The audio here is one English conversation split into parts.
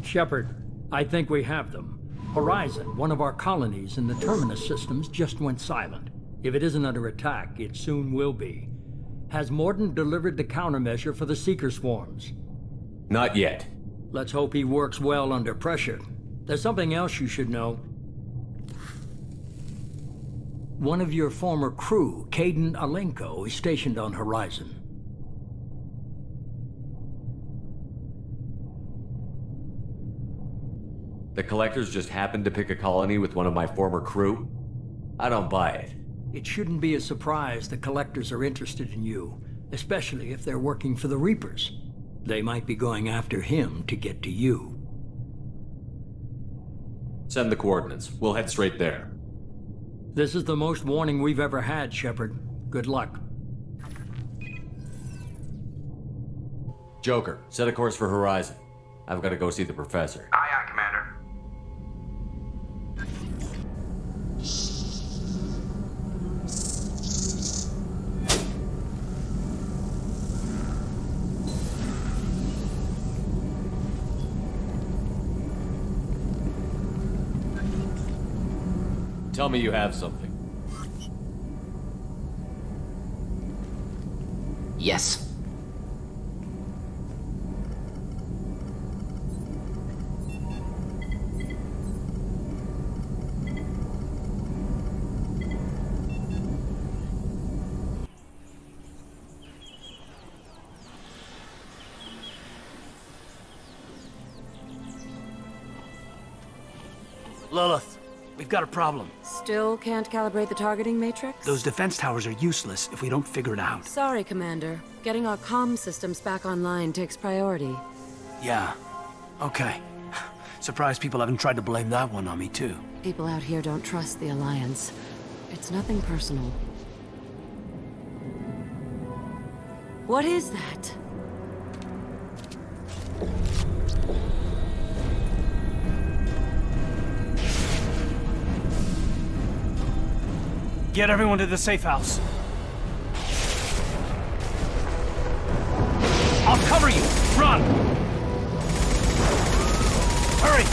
Shepard, I think we have them. Horizon, one of our colonies in the Terminus systems, just went silent. If it isn't under attack, it soon will be. Has Mordin delivered the countermeasure for the Seeker swarms? Not yet. Let's hope he works well under pressure. There's something else you should know. One of your former crew, Caden Alenko, is stationed on Horizon. The Collectors just happened to pick a colony with one of my former crew? I don't buy it. It shouldn't be a surprise the Collectors are interested in you, especially if they're working for the Reapers. They might be going after him to get to you. Send the coordinates. We'll head straight there. This is the most warning we've ever had, Shepard. Good luck. Joker, set a course for Horizon. I've got to go see the Professor. Aye, aye, Commander. Tell me you have something. Yes. Lilith, we've got a problem. Still can't calibrate the targeting matrix? Those defense towers are useless if we don't figure it out. Sorry, Commander. Getting our comm systems back online takes priority. Yeah. Okay. Surprised people haven't tried to blame that one on me, too. People out here don't trust the Alliance. It's nothing personal. What is that? Get everyone to the safe house. I'll cover you! Run! Hurry!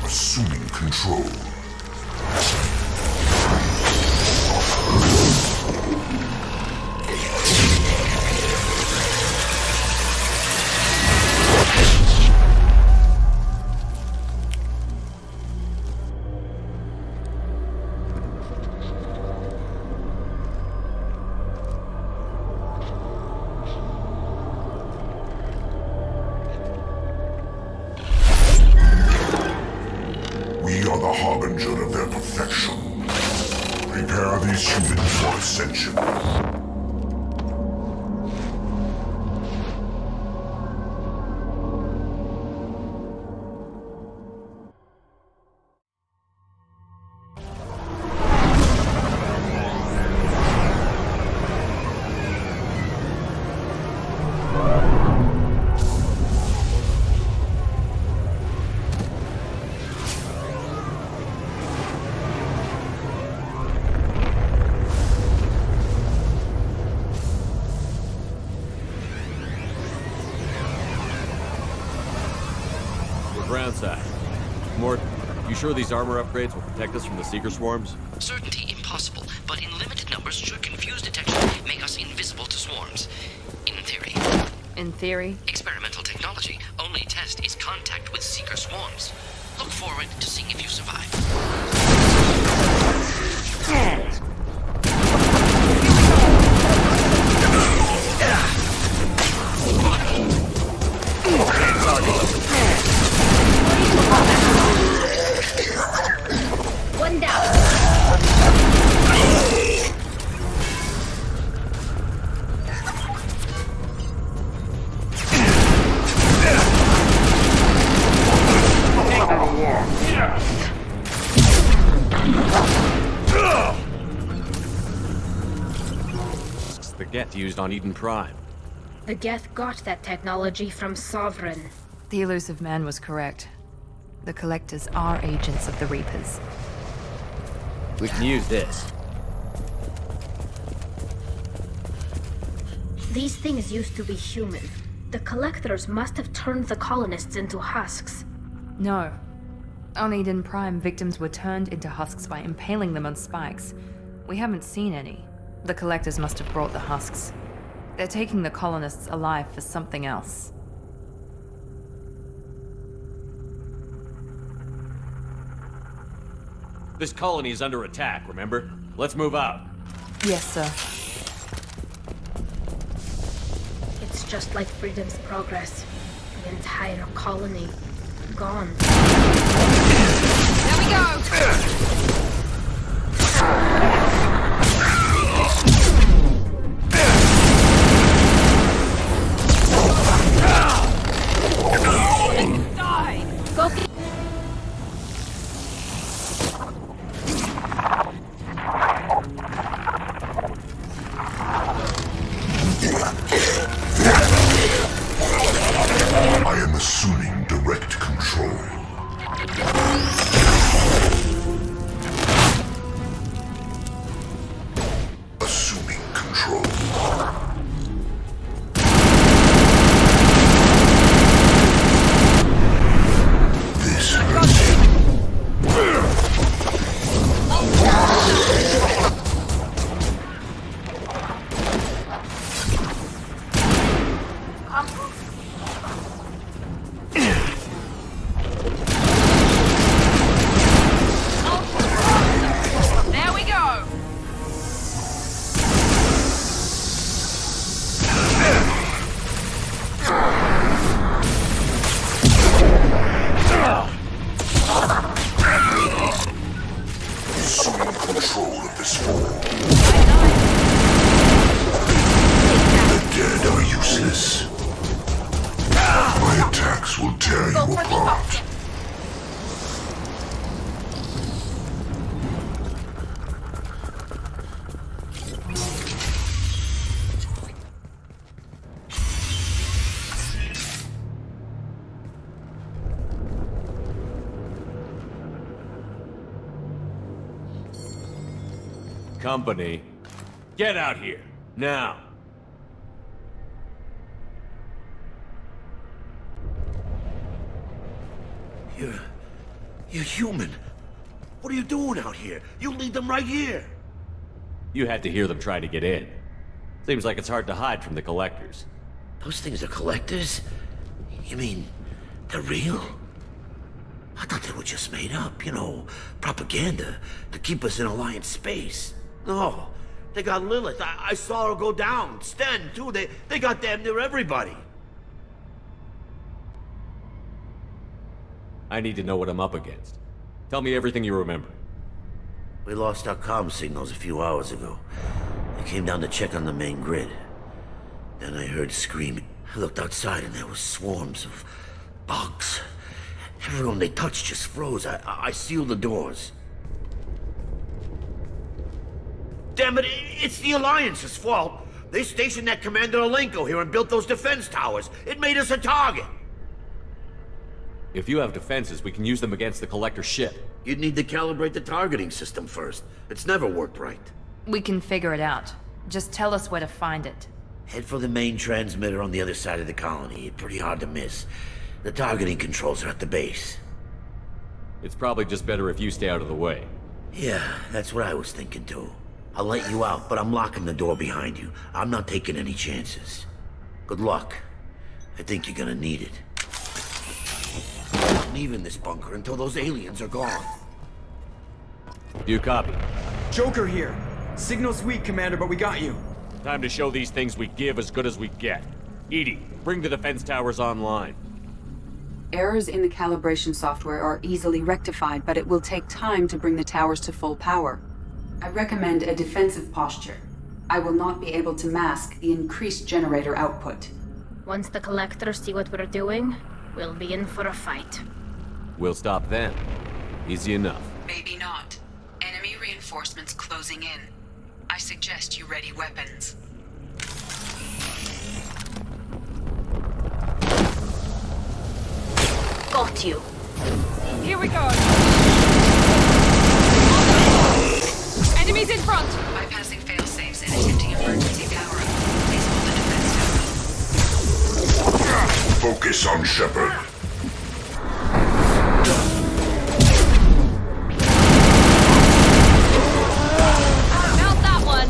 Assuming control. We are the harbinger of their perfection. Prepare these humans for ascension. Ground side. Mort, you sure these armor upgrades will protect us from the Seeker swarms? Certainty impossible, but in limited numbers. outburst should confuse detection, make us invisible to swarms. In theory. In theory? Experimental technology. Only test is contact with seeker swarms. Look forward to seeing if you survive. One down. It's the Geth used on Eden Prime. The Geth got that technology from Sovereign. The elusive man was correct. The Collectors are agents of the Reapers. We can use this. These things used to be human. The Collectors must have turned the colonists into husks. No. On Eden Prime, victims were turned into husks by impaling them on spikes. We haven't seen any. The Collectors must have brought the husks. They're taking the colonists alive for something else. This colony is under attack, remember? Let's move out. Yes, sir. It's just like Freedom's Progress. The entire colony gone. There we go! Go I am assuming direct control. Assuming control. This hurts. There we go! Assuming control of this form. The dead are useless. My attacks will tear you apart. Company, get out here, now. You're human. What are you doing out here? You lead them right here. You had to hear them try to get in. Seems like it's hard to hide from the Collectors. Those things are collectors? You mean, they're real? I thought they were just made up, you know, propaganda to keep us in Alliance space. No, they got Lilith. I saw her go down. Sten, too. They got damn near everybody. I need to know what I'm up against. Tell me everything you remember. We lost our comm signals a few hours ago. I came down to check on the main grid. Then I heard screaming. I looked outside and there were swarms of bugs. Everyone they touched just froze. I sealed the doors. Damn it, it's the Alliance's fault. They stationed that Commander Alenko here and built those defense towers. It made us a target. If you have defenses, we can use them against the Collector ship. You'd need to calibrate the targeting system first. It's never worked right. We can figure it out. Just tell us where to find it. Head for the main transmitter on the other side of the colony. Pretty hard to miss. The targeting controls are at the base. It's probably just better if you stay out of the way. Yeah, that's what I was thinking too. I'll let you out, but I'm locking the door behind you. I'm not taking any chances. Good luck. I think you're gonna need it. I'm not leaving this bunker until those aliens are gone. Do you copy? Joker here. Signal's weak, Commander, but we got you. Time to show these things we give as good as we get. Edie, bring the defense towers online. Errors in the calibration software are easily rectified, but it will take time to bring the towers to full power. I recommend a defensive posture. I will not be able to mask the increased generator output. Once the Collectors see what we're doing, we'll be in for a fight. We'll stop them. Easy enough. Maybe not. Enemy reinforcements closing in. I suggest you ready weapons. Got you. Here we go! Enemies in front! Bypassing fail-safes and attempting emergency power-up. Please hold the defense tower. Focus on Shepard. Mount that one!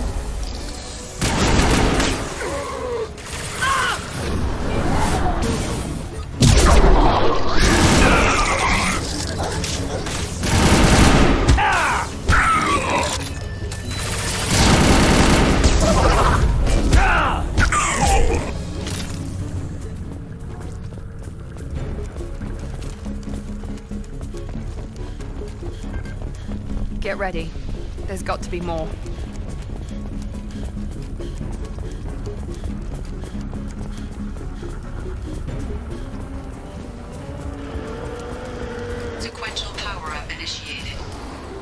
Get ready. There's got to be more. Sequential power-up initiated.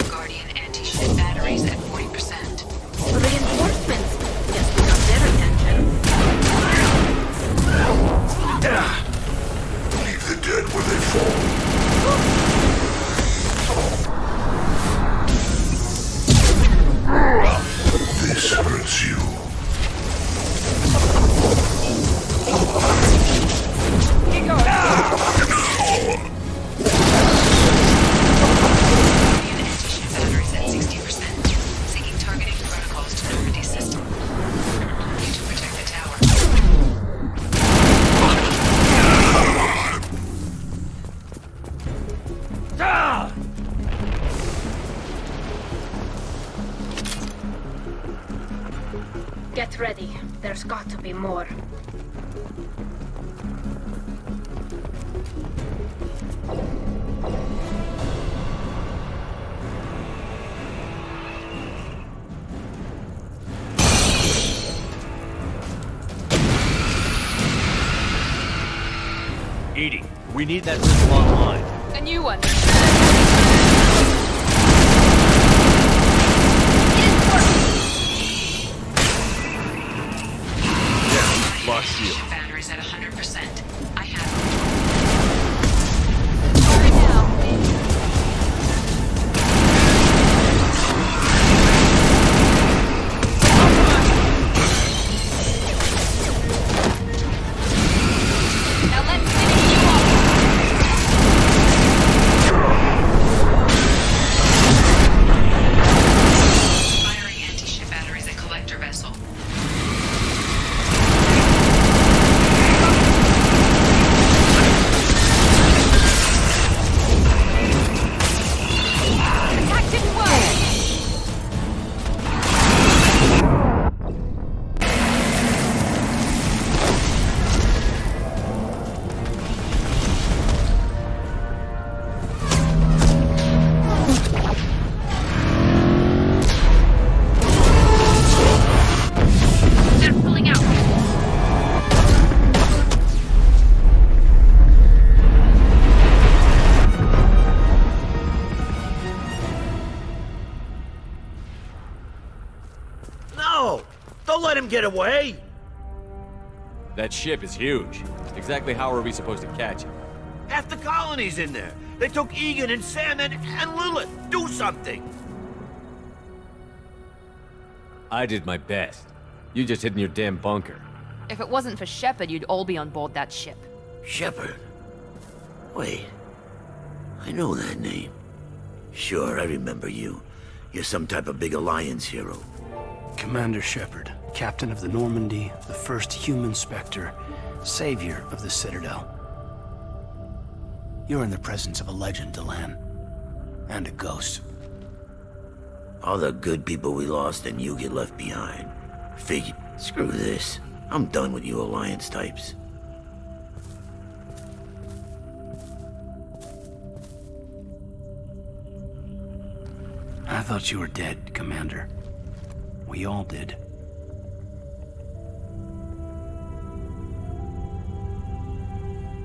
Guardian anti-ship batteries at 40%. Reinforcements. Guess we got their attention. Leave the dead where they fall. This hurts you. Keep going! Guardian anti-ship batteries at 60%. Syncing targeting protocols to Normandy system. Need to protect the tower. Get ready. There's got to be more. Edie, we need that system online. A new one! Lost shield. Batteries at 100%. I have Right now! Now let's finish you off! firing anti-ship batteries at collector vessel. Attack didn't work! They're pulling out. No! Don't let him get away! That ship is huge. Exactly how are we supposed to catch it? Half the colony's in there. They took Egan and Sam and Lilith. Do something! I did my best. You just hid in your damn bunker. If it wasn't for Shepard, you'd all be on board that ship. Shepard. Wait. I know that name. Sure, I remember you. You're some type of big Alliance hero. Commander Shepard, captain of the Normandy, the first human Spectre, savior of the Citadel. You're in the presence of a legend, Delan. And a ghost. All the good people we lost and you get left behind. Figure, screw this. I'm done with you Alliance types. I thought you were dead, Commander. We all did.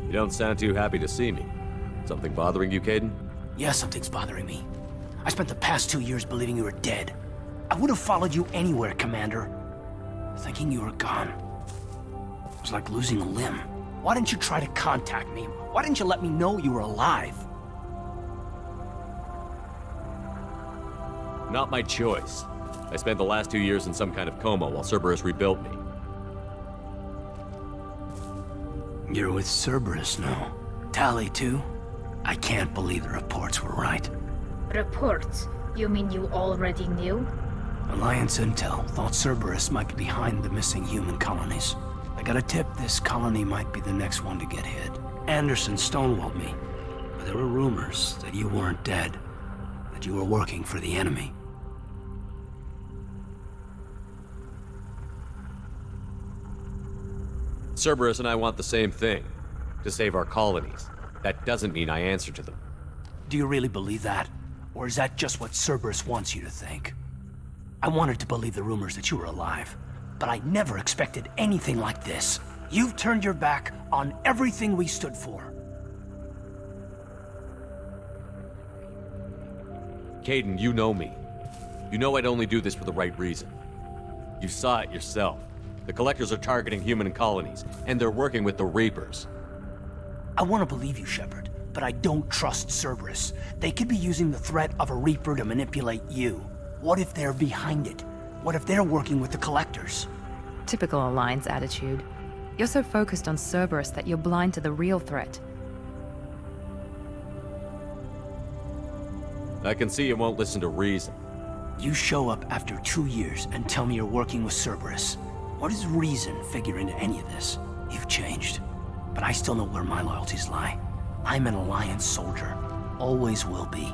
You don't sound too happy to see me. Something bothering you, Caden? Yeah, something's bothering me. I spent the past 2 years believing you were dead. I would have followed you anywhere, Commander. Thinking you were gone. It was like losing a limb. Why didn't you try to contact me? Why didn't you let me know you were alive? Not my choice. I spent the last 2 years in some kind of coma while Cerberus rebuilt me. You're with Cerberus now. Tally too? I can't believe the reports were right. Reports? You mean you already knew? Alliance Intel thought Cerberus might be behind the missing human colonies. I got a tip this colony might be the next one to get hit. Anderson stonewalled me, but there were rumors that you weren't dead, that you were working for the enemy. Cerberus and I want the same thing, to save our colonies. That doesn't mean I answer to them. Do you really believe that? Or is that just what Cerberus wants you to think? I wanted to believe the rumors that you were alive, but I never expected anything like this. You've turned your back on everything we stood for. Caden, you know me. You know I'd only do this for the right reason. You saw it yourself. The Collectors are targeting human colonies, and they're working with the Reapers. I want to believe you, Shepard, but I don't trust Cerberus. They could be using the threat of a Reaper to manipulate you. What if they're behind it? What if they're working with the Collectors? Typical Alliance attitude. You're so focused on Cerberus that you're blind to the real threat. I can see you won't listen to reason. You show up after 2 years and tell me you're working with Cerberus. What does reason figure into any of this? You've changed, but I still know where my loyalties lie. I'm an Alliance soldier. Always will be.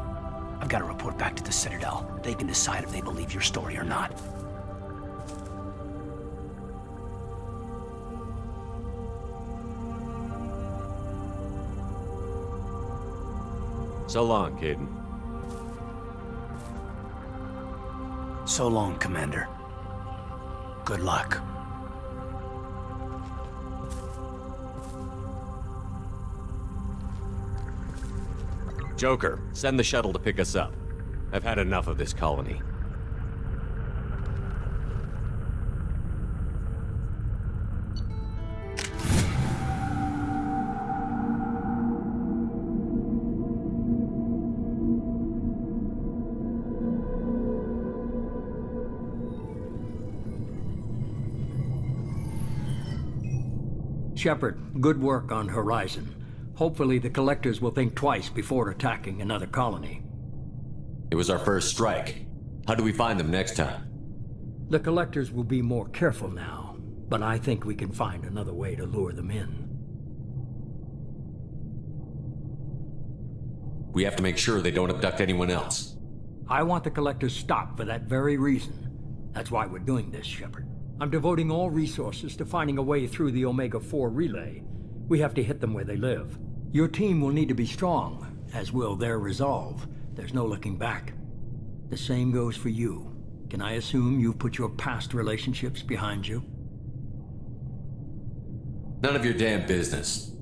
I've got to report back to the Citadel. They can decide if they believe your story or not. So long, Caden. So long, Commander. Good luck. Joker, send the shuttle to pick us up. I've had enough of this colony. Shepard, good work on Horizon. Hopefully the Collectors will think twice before attacking another colony. It was our first strike. How do we find them next time? The Collectors will be more careful now, but I think we can find another way to lure them in. We have to make sure they don't abduct anyone else. I want the Collectors stopped for that very reason. That's why we're doing this, Shepard. I'm devoting all resources to finding a way through the Omega-4 relay. We have to hit them where they live. Your team will need to be strong, as will their resolve. There's no looking back. The same goes for you. Can I assume you've put your past relationships behind you? None of your damn business.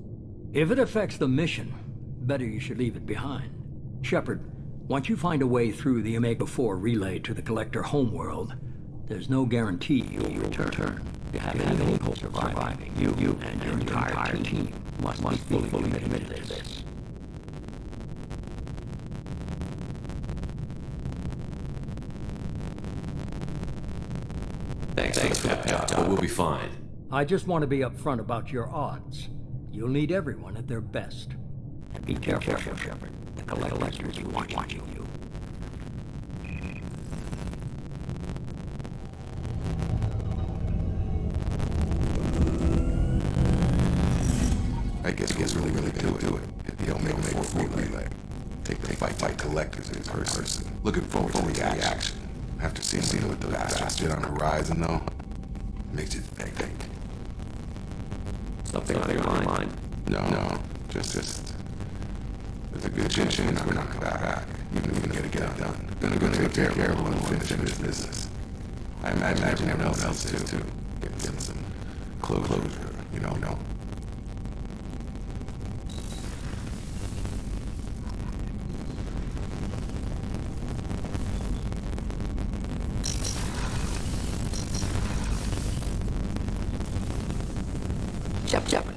If it affects the mission, better you should leave it behind. Shepard, once you find a way through the Omega-4 relay to the Collector homeworld, there's no guarantee you'll return. You have any hope of surviving. You and your entire team must be fully committed to this. Thanks for the pep talk, but we'll be fine. I just want to be upfront about your odds. You'll need everyone at their best. And be careful, Shepard. The Collectors are watching you. I guess we'll really do it. Hit the Omega 4 relay. Take the fight collectors in person. Looking forward to the action. After seeing what the bastards did on Horizon, though, makes you think. Something on your mind? No. Just there's a good chance we're not gonna come back. Even if we get it done. Gonna take care of it when we finish this business. I imagine everyone else is too. Getting some closure, you know. Shepard.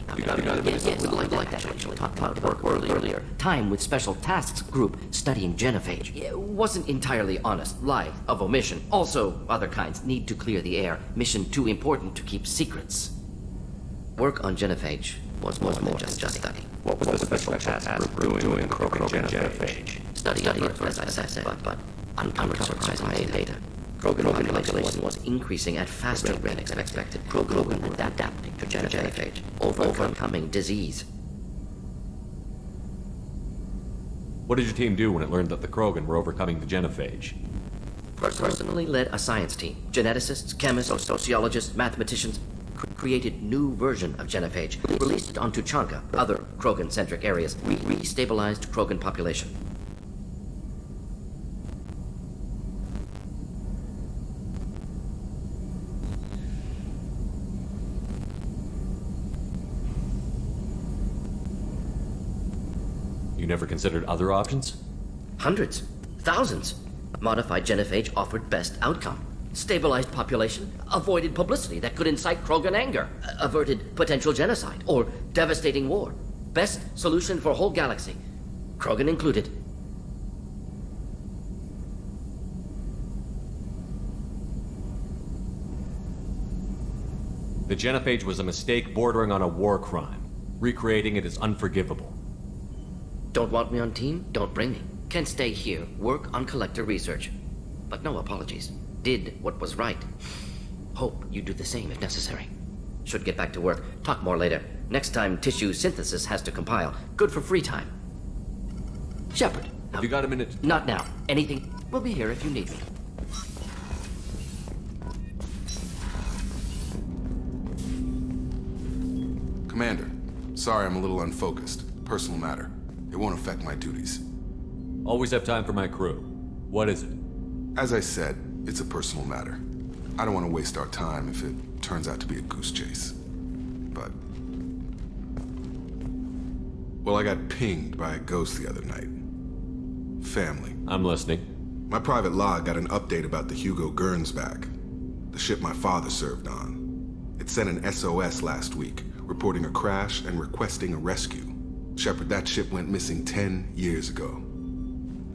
Yes, like that which we talked about earlier. Time with Special Tasks Group studying genophage. It wasn't entirely honest. Lie of omission. Also, other kinds need to clear the air. Mission too important to keep secrets. Work on genophage was more than just study. What was the Special Task Group doing Krogan genophage? Study at first, as I said, but uncovered surprising data. Krogan population was increasing at faster than expected. Krogan were adapting to genophage, overcoming disease. What did your team do when it learned that the Krogan were overcoming the genophage? Personally led a science team. Geneticists, chemists, sociologists, mathematicians created new version of genophage, released it onto Chanka, other Krogan-centric areas, re-stabilized Krogan population. You never considered other options? Hundreds. Thousands. Modified genophage offered best outcome. Stabilized population, avoided publicity that could incite Krogan anger, averted potential genocide, or devastating war. Best solution for whole galaxy. Krogan included. The genophage was a mistake bordering on a war crime. Recreating it is unforgivable. Don't want me on team? Don't bring me. Can stay here, work on collector research. But no apologies. Did what was right. Hope you do the same if necessary. Should get back to work. Talk more later. Next time tissue synthesis has to compile. Good for free time. Shepard. Have you got a minute? Not now. Anything. We'll be here if you need me. Commander, sorry I'm a little unfocused. Personal matter. It won't affect my duties. Always have time for my crew. What is it? As I said, it's a personal matter. I don't want to waste our time if it turns out to be a goose chase. But... well, I got pinged by a ghost the other night. Family. I'm listening. My private log got an update about the Hugo Gernsback, the ship my father served on. It sent an SOS last week, reporting a crash and requesting a rescue. Shepard, that ship went missing 10 years ago.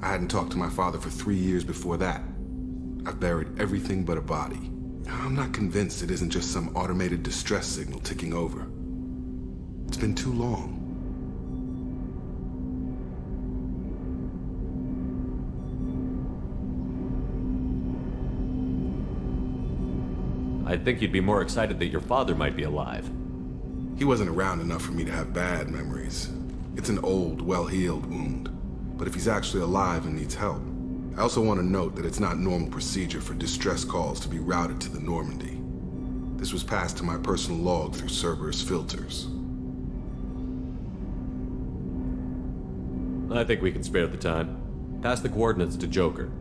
I hadn't talked to my father for 3 years before that. I've buried everything but a body. I'm not convinced it isn't just some automated distress signal ticking over. It's been too long. I think you'd be more excited that your father might be alive. He wasn't around enough for me to have bad memories. It's an old, well-healed wound. But if he's actually alive and needs help, I also want to note that it's not normal procedure for distress calls to be routed to the Normandy. This was passed to my personal log through Cerberus filters. I think we can spare the time. Pass the coordinates to Joker.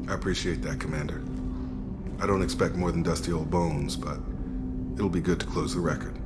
I appreciate that, Commander. I don't expect more than dusty old bones, but it'll be good to close the record.